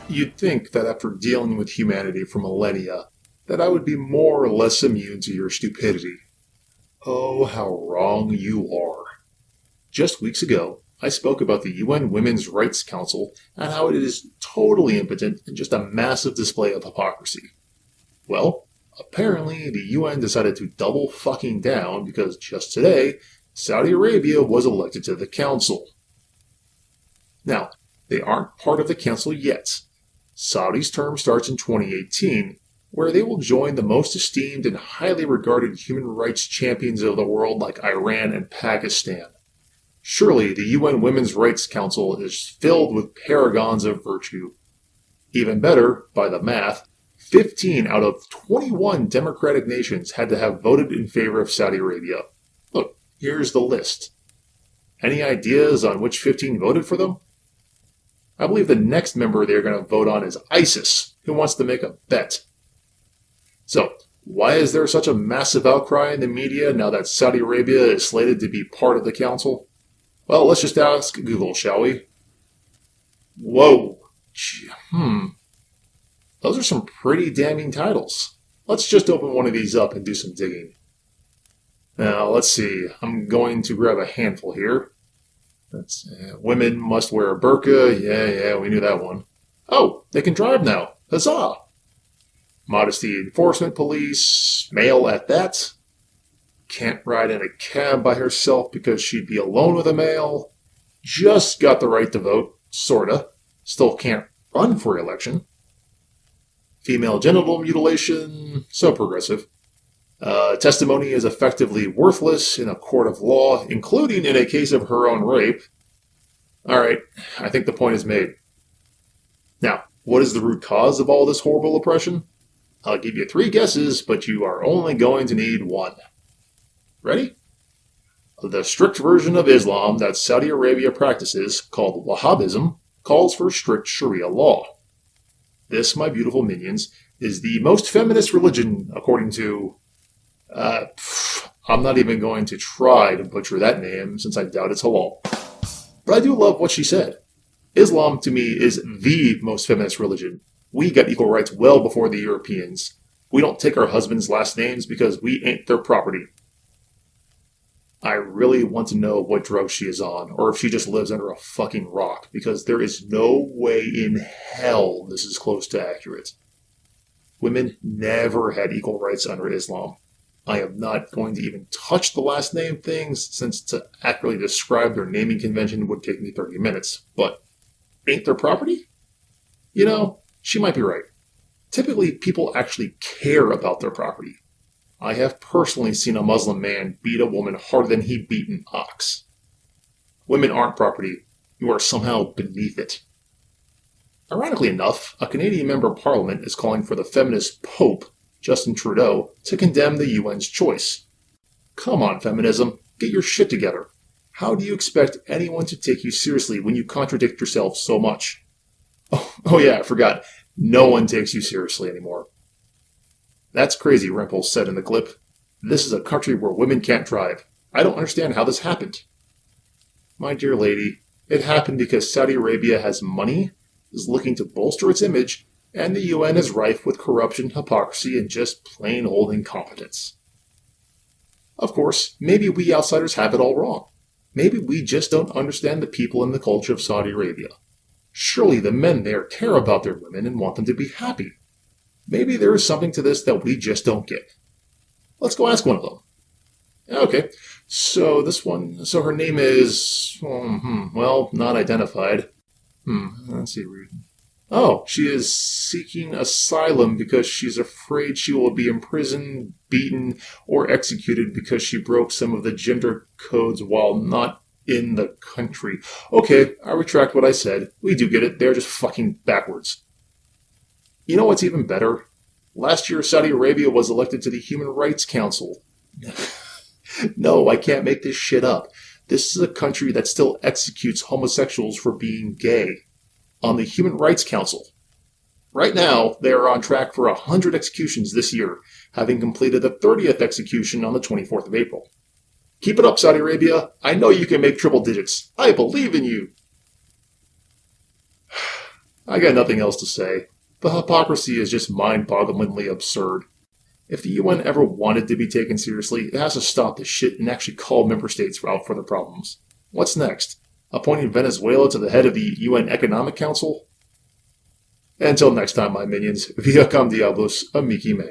You'd think that after dealing with humanity for millennia, that I would be more or less immune to your stupidity. Oh, how wrong you are. Just weeks ago, I spoke about the UN Women's Rights Council and how it is totally impotent and just a massive display of hypocrisy. Well, apparently the UN decided to double fucking down because just today, Saudi Arabia was elected to the council. Now, they aren't part of the council yet. Saudi's term starts in 2018, where they will join the most esteemed and highly regarded human rights champions of the world like Iran and Pakistan. Surely the UN Women's Rights Council is filled with paragons of virtue. Even better, by the math, 15 out of 21 democratic nations had to have voted in favor of Saudi Arabia. Look, here's the list. Any ideas on which 15 voted for them? I believe the next member they're going to vote on is ISIS, who wants to make a bet. So, why is there such a massive outcry in the media now that Saudi Arabia is slated to be part of the council? Well, let's just ask Google, shall we? Whoa. Those are some pretty damning titles. Let's just open one of these up and do some digging. Now, let's see. I'm going to grab a handful here. Women must wear a burqa. Yeah, we knew that one. Oh, they can drive now. Huzzah! Modesty Enforcement Police. Male at that. Can't ride in a cab by herself because she'd be alone with a male. Just got the right to vote. Sorta. Still can't run for election. Female genital mutilation. So progressive. Testimony is effectively worthless in a court of law, including in a case of her own rape. Alright, I think the point is made. Now, what is the root cause of all this horrible oppression? I'll give you 3 guesses, but you are only going to need 1. Ready? The strict version of Islam that Saudi Arabia practices, called Wahhabism, calls for strict Sharia law. This, my beautiful minions, is the most feminist religion according to... I'm not even going to try to butcher that name since I doubt it's halal. But I do love what she said. Islam, to me, is the most feminist religion. We got equal rights well before the Europeans. We don't take our husbands' last names because we ain't their property. I really want to know what drug she is on, or if she just lives under a fucking rock, because there is no way in hell this is close to accurate. Women never had equal rights under Islam. I am not going to even touch the last name things, since to accurately describe their naming convention would take me 30 minutes. But ain't their property? You know, she might be right. Typically, people actually care about their property. I have personally seen a Muslim man beat a woman harder than he beat an ox. Women aren't property. You are somehow beneath it. Ironically enough, a Canadian member of Parliament is calling for the feminist Pope, Justin Trudeau, to condemn the UN's choice. Come on, feminism, get your shit together. How do you expect anyone to take you seriously when you contradict yourself so much? Oh yeah, I forgot. No one takes you seriously anymore. That's crazy, Rimple said in the clip. This is a country where women can't drive. I don't understand how this happened. My dear lady, it happened because Saudi Arabia has money, is looking to bolster its image, and the UN is rife with corruption, hypocrisy, and just plain old incompetence. Of course, maybe we outsiders have it all wrong. Maybe we just don't understand the people and the culture of Saudi Arabia. Surely the men there care about their women and want them to be happy. Maybe there is something to this that we just don't get. Let's go ask one of them. Okay, so her name is, not identified. Let's see. Oh, she is seeking asylum because she's afraid she will be imprisoned, beaten, or executed because she broke some of the gender codes while not in the country. Okay, I retract what I said. We do get it. They're just fucking backwards. You know what's even better? Last year, Saudi Arabia was elected to the Human Rights Council. No, I can't make this shit up. This is a country that still executes homosexuals for being gay. On the Human Rights Council. Right now, they are on track for 100 executions this year, having completed the 30th execution on the 24th of April. Keep it up, Saudi Arabia. I know you can make triple digits. I believe in you. I got nothing else to say. The hypocrisy is just mind-bogglingly absurd. If the UN ever wanted to be taken seriously, it has to stop this shit and actually call member states out for their problems. What's next? Appointing Venezuela to the head of the UN Economic Council? Until next time, my minions, via cum diablos, amici me.